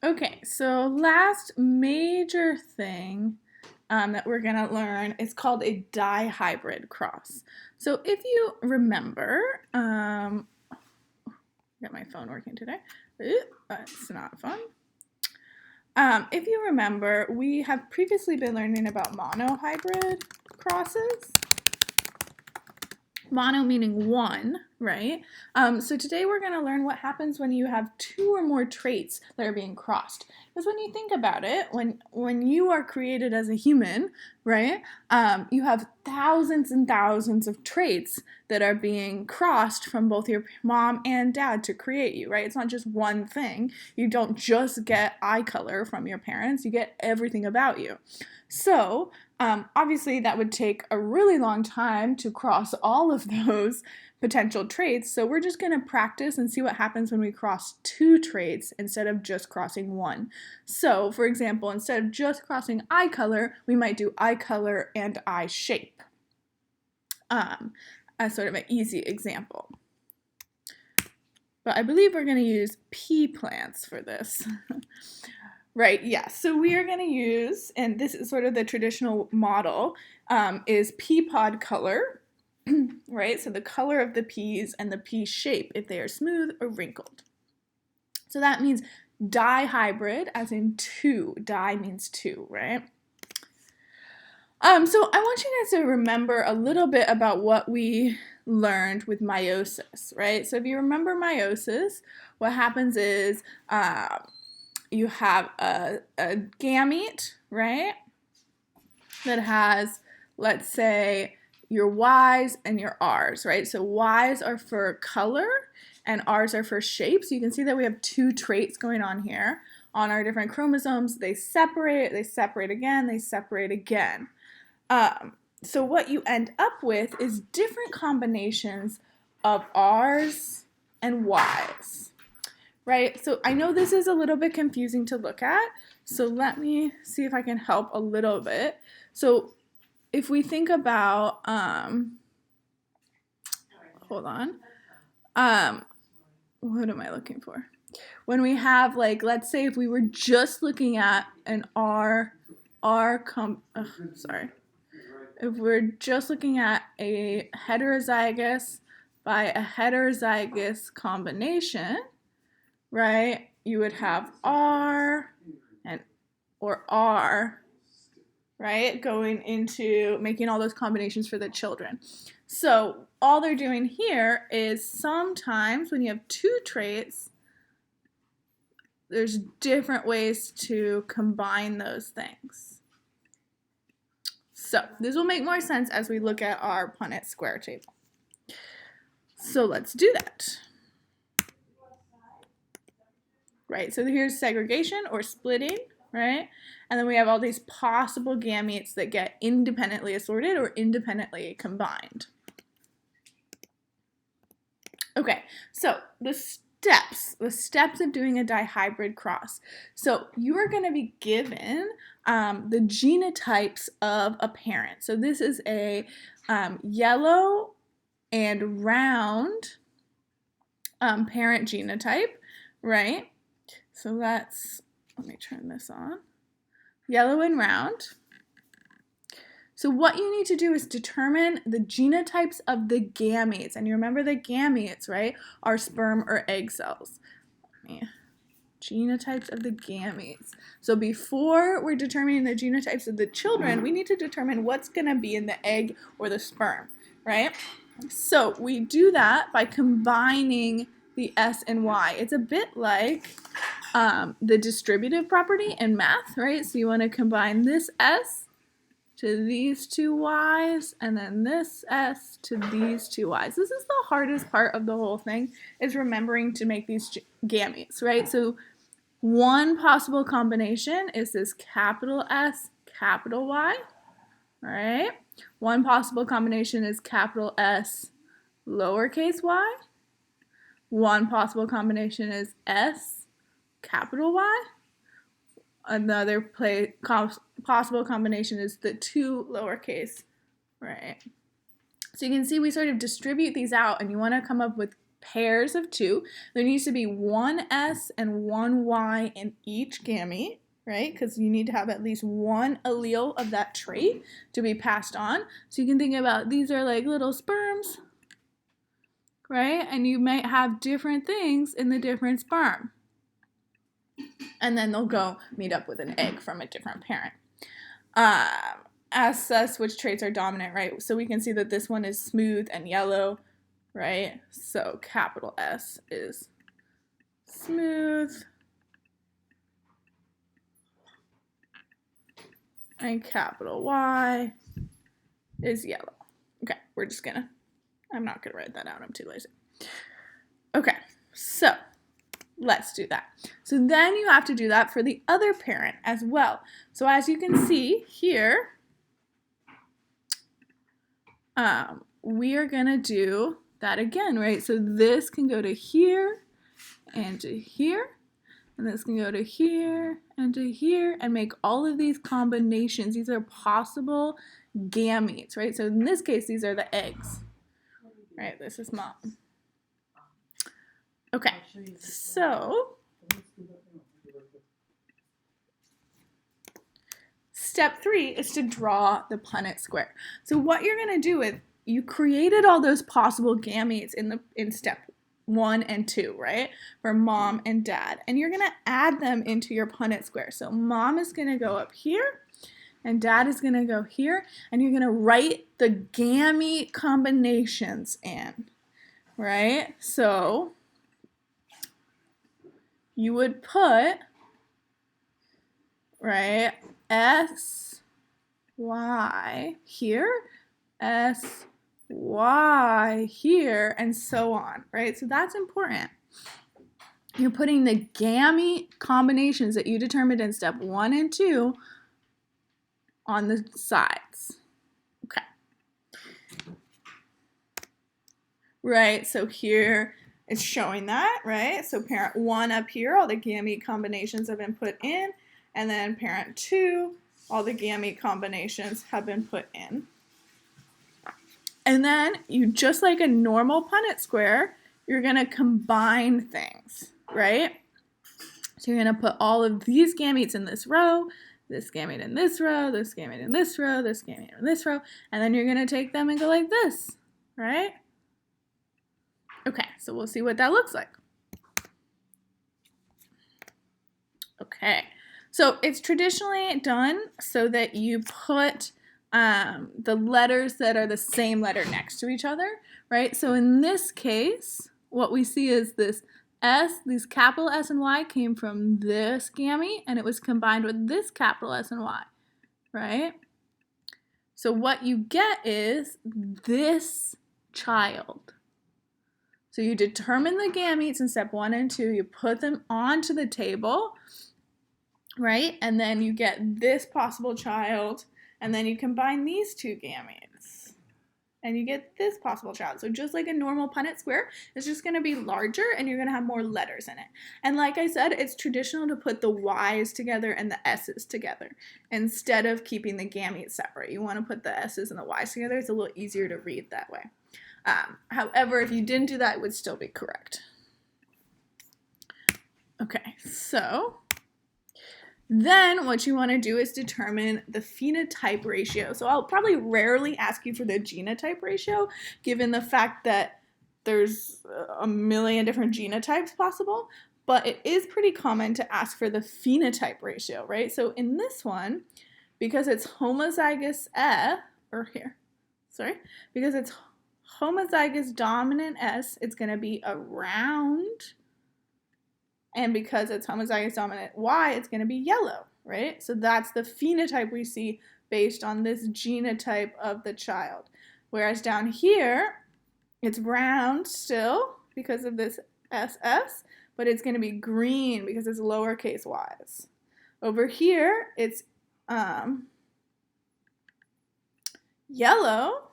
Okay, so last major thing that we're going to learn is called a dihybrid cross. So if you remember, got my phone working today. It's not fun. If you remember, we have previously been learning about monohybrid crosses. Mono meaning one, right? So today we're going to learn what happens when you have two or more traits that are being crossed. Because when you think about it, when you are created as a human, right, you have thousands and thousands of traits that are being crossed from both your mom and dad to create you, right? It's not just one thing. You don't just get eye color from your parents. You get everything about you. So obviously, that would take a really long time to cross all of those potential traits. So we're just going to practice and see what happens when we cross two traits instead of just crossing one. So, for example, instead of just crossing eye color, we might do eye color and eye shape as sort of an easy example. But I believe we're going to use pea plants for this. Right, yes. Yeah. So we are going to use, and this is sort of the traditional model, is pea pod color, right? So the color of the peas and the pea shape, if they are smooth or wrinkled. So that means dihybrid, as in two. Di means two, right? So I want you guys to remember a little bit about what we learned with meiosis, right? So if you remember meiosis, what happens is you have a gamete, right, that has, let's say, your Y's and your R's, right? So Y's are for color and R's are for shape. So you can see that we have two traits going on here. On our different chromosomes, they separate again, they separate again. So what you end up with is different combinations of R's and Y's. Right, so I know this is a little bit confusing to look at, so let me see if I can help a little bit. So if we think about, hold on, what am I looking for? When we have, like, let's say if we were just looking at an if we're just looking at a heterozygous by a heterozygous combination, right, you would have R or R, right, going into making all those combinations for the children. So all they're doing here is sometimes when you have two traits, there's different ways to combine those things. So this will make more sense as we look at our Punnett square table. So let's do that. Right, so here's segregation or splitting, right? And then we have all these possible gametes that get independently assorted or independently combined. Okay, so the steps of doing a dihybrid cross. So you are going to be given the genotypes of a parent. So this is a yellow and round parent genotype, right? So let me turn this on. Yellow and round. So what you need to do is determine the genotypes of the gametes. And you remember the gametes, right, are sperm or egg cells. Genotypes of the gametes. So before we're determining the genotypes of the children, we need to determine what's going to be in the egg or the sperm, right? So we do that by combining the S and Y. It's a bit like the distributive property in math, right? So you want to combine this S to these two Y's and then this S to these two Y's. This is the hardest part of the whole thing, is remembering to make these gametes, right? So one possible combination is this capital S, capital Y, right? One possible combination is capital S, lowercase y. One possible combination is S, capital Y. Another possible combination is the two lowercase, right? So you can see we sort of distribute these out, and you want to come up with pairs of 2. There needs to be one S and one Y in each gamete, right? Because you need to have at least one allele of that trait to be passed on. So you can think about these are like little sperms, right? And you might have different things in the different sperm. And then they'll go meet up with an egg from a different parent. Asks us which traits are dominant, right? So we can see that this one is smooth and yellow, right? So capital S is smooth. And capital Y is yellow. Okay, I'm not gonna write that out, I'm too lazy. Okay, so let's do that. So then you have to do that for the other parent as well. So as you can see here, we are gonna do that again, right? So this can go to here and to here, and this can go to here and to here, and make all of these combinations. These are possible gametes, right? So in this case, these are the eggs, right? This is mom. Okay, so step 3 is to draw the Punnett square. So what you're going to do is you created all those possible gametes in step 1 and 2, right? For mom and dad. And you're going to add them into your Punnett square. So mom is going to go up here and dad is going to go here, and you're going to write the gamete combinations in, right? So you would put, right, S, Y here, S, Y here, and so on, right? So that's important. You're putting the gamete combinations that you determined in step 1 and 2 on the sides. Okay. Right, so here it's showing that, right? So parent 1 up here, all the gamete combinations have been put in, and then parent 2, all the gamete combinations have been put in. And then you, just like a normal Punnett square, you're gonna combine things, right? So you're gonna put all of these gametes in this row, this gamete in this row, this gamete in this row, this gamete in this row, and then you're gonna take them and go like this, right? Okay, so we'll see what that looks like. Okay, so it's traditionally done so that you put the letters that are the same letter next to each other, right? So in this case, what we see is this S, these capital S and Y came from this gamete, and it was combined with this capital S and Y, right? So what you get is this child. So you determine the gametes in step 1 and 2, you put them onto the table, right? And then you get this possible child, and then you combine these two gametes, and you get this possible child. So just like a normal Punnett square, it's just going to be larger, and you're going to have more letters in it. And like I said, it's traditional to put the Y's together and the S's together instead of keeping the gametes separate. You want to put the S's and the Y's together. It's a little easier to read that way. However, if you didn't do that, it would still be correct. Okay, so then what you want to do is determine the phenotype ratio. So I'll probably rarely ask you for the genotype ratio, given the fact that there's a million different genotypes possible, but it is pretty common to ask for the phenotype ratio, right? So in this one, because it's homozygous because it's homozygous dominant S, it's going to be around, and because it's homozygous dominant Y, it's going to be yellow, right? So that's the phenotype we see based on this genotype of the child. Whereas down here, it's round still because of this SS, but it's going to be green because it's lowercase y's. Over here, it's yellow,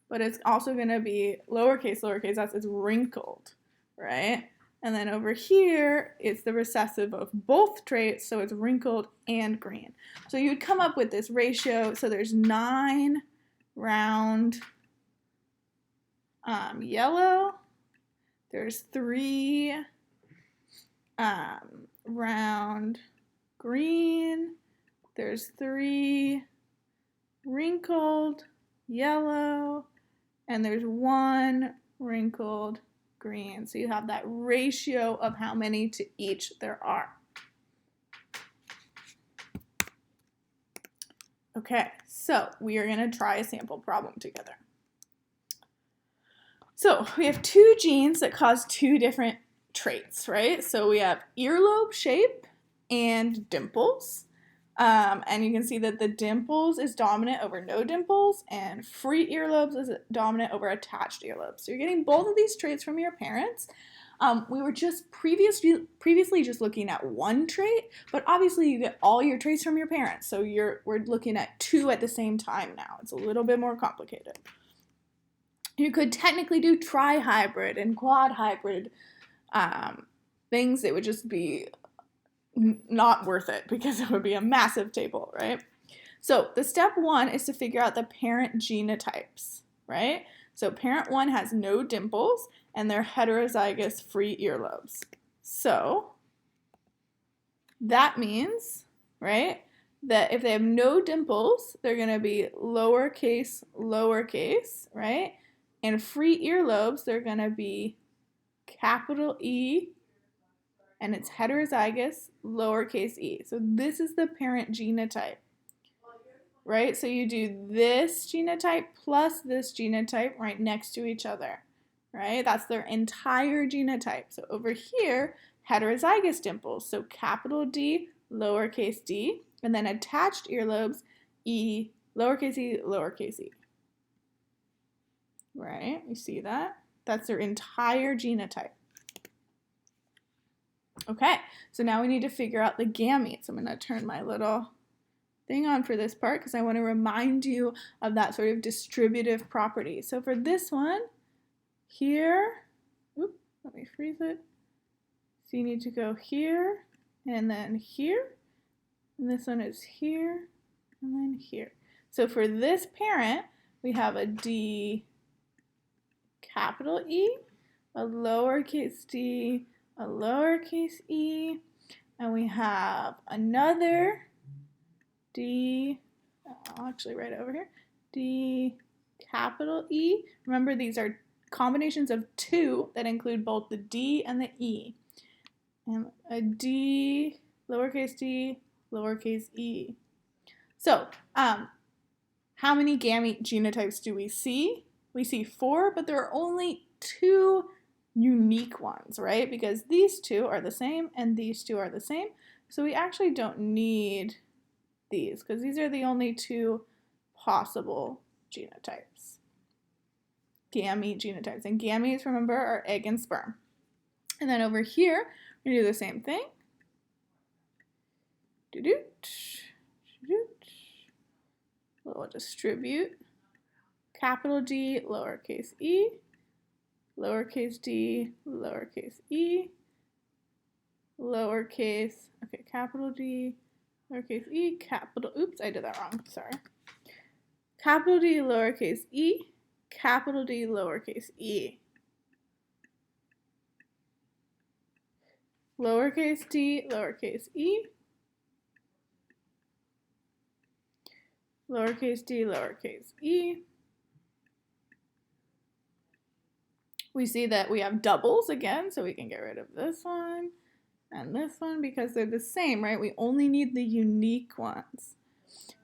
but it's also going to be lowercase s, it's wrinkled, right? And then over here, it's the recessive of both traits, so it's wrinkled and green. So you'd come up with this ratio. So there's 9 round yellow, There's 3 round green. There's 3 wrinkled yellow. And there's 1 wrinkled green. So you have that ratio of how many to each there are. Okay, so we are going to try a sample problem together. So we have 2 genes that cause 2 different traits, right? So we have earlobe shape and dimples. And you can see that the dimples is dominant over no dimples, and free earlobes is dominant over attached earlobes. So you're getting both of these traits from your parents. We were just previously just looking at 1 trait, but obviously you get all your traits from your parents. So we're looking at 2 at the same time now. It's a little bit more complicated. You could technically do trihybrid and quad hybrid things that would just be not worth it because it would be a massive table, right? So the step 1 is to figure out the parent genotypes, right? So parent 1 has no dimples and they're heterozygous free earlobes. So that means, right, that if they have no dimples, they're going to be lowercase, right? And free earlobes, they're going to be capital E, and it's heterozygous, lowercase e. So this is the parent genotype, right? So you do this genotype plus this genotype right next to each other, right? That's their entire genotype. So over here, heterozygous dimples, so capital D, lowercase d, and then attached earlobes, e, lowercase e, right? You see that? That's their entire genotype. Okay, so now we need to figure out the gametes. I'm going to turn my little thing on for this part because I want to remind you of that sort of distributive property. So for this one, here, let me freeze it. So you need to go here and then here, and this one is here and then here. So for this parent, we have a D capital E, a lowercase d, a lowercase e, and we have another D, I'll actually write it over here, D capital E. Remember, these are combinations of 2 that include both the D and the E. And a D, lowercase e. So, how many gamete genotypes do we see? We see 4, but there are only 2 unique ones, right? Because these 2 are the same and these 2 are the same. So we actually don't need these because these are the only 2 possible genotypes. Gamete genotypes. And gametes, remember, are egg and sperm. And then over here, we do the same thing. We'll distribute. Capital D, lowercase e, lowercase d, lowercase e, lowercase, okay, capital D, lowercase e, capital, oops, I did that wrong, sorry. Capital D, lowercase e, capital D, lowercase e. Lowercase d, lowercase e, lowercase d, lowercase e. We see that we have doubles again, so we can get rid of this one and this one because they're the same, right? We only need the unique ones.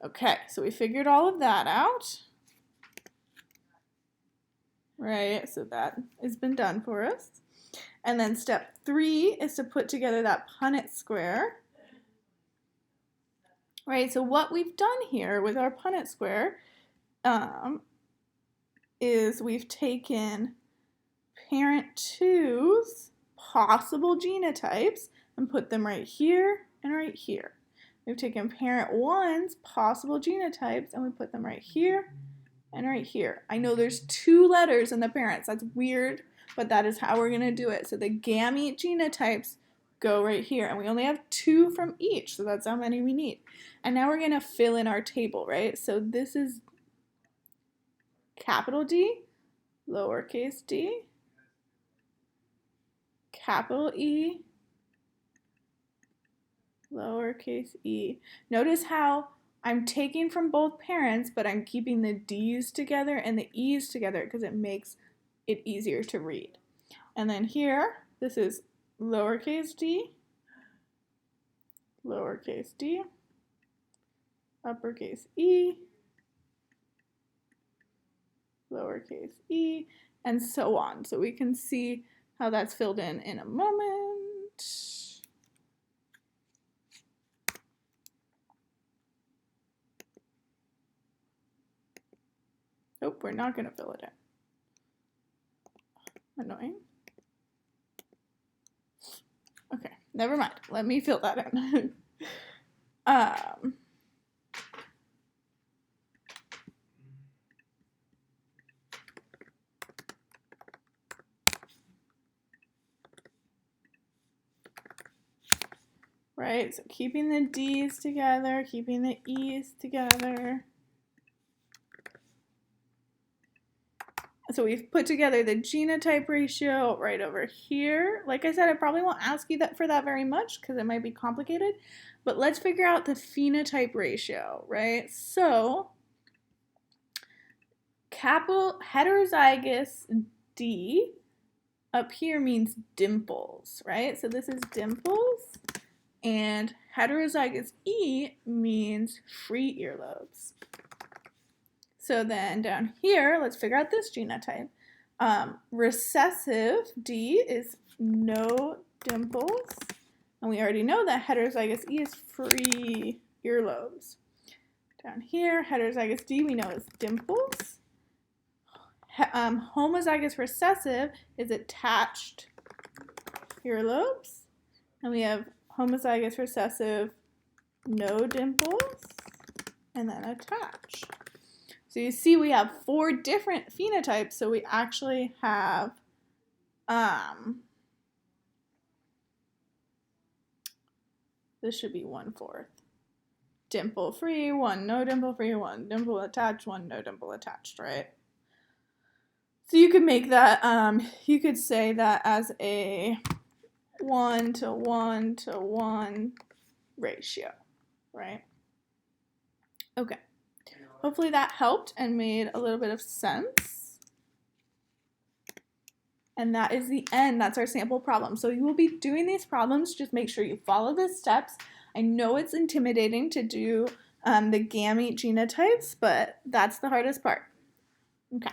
Okay, so we figured all of that out. Right, so that has been done for us. And then step 3 is to put together that Punnett square. Right, so what we've done here with our Punnett square is we've taken parent 2's possible genotypes and put them right here and right here. We've taken parent 1's possible genotypes and we put them right here and right here. I know there's 2 letters in the parents. That's weird, but that is how we're going to do it. So the gamete genotypes go right here, and we only have 2 from each, so that's how many we need. And now we're going to fill in our table, right? So this is capital D, lowercase d, capital E, lowercase e. Notice how I'm taking from both parents, but I'm keeping the D's together and the E's together because it makes it easier to read. And then here, this is lowercase d, uppercase E, lowercase e, and so on. So we can see how that's filled in a moment. Nope, we're not going to fill it in. Annoying. Okay, never mind. Let me fill that in. Right, so keeping the D's together, keeping the E's together. So we've put together the genotype ratio right over here. Like I said, I probably won't ask you that for that very much because it might be complicated, but let's figure out the phenotype ratio, right? So capital heterozygous D up here means dimples, right? So this is dimples, and heterozygous E means free earlobes. So then down here, let's figure out this genotype. Recessive D is no dimples, and we already know that heterozygous E is free earlobes. Down here, heterozygous D we know is dimples. Homozygous recessive is attached earlobes, and we have homozygous recessive no dimples, and then attached. So you see we have 4 different phenotypes, so we actually have this should be 1/4. Dimple free, 1 no dimple free, 1 dimple attached, 1 no dimple attached, right? So you could make that, you could say that as a 1:1:1 ratio, right? Okay. Hopefully that helped and made a little bit of sense. And that is the end. That's our sample problem. So you will be doing these problems. Just make sure you follow the steps. I know it's intimidating to do the gamete genotypes, but that's the hardest part. Okay.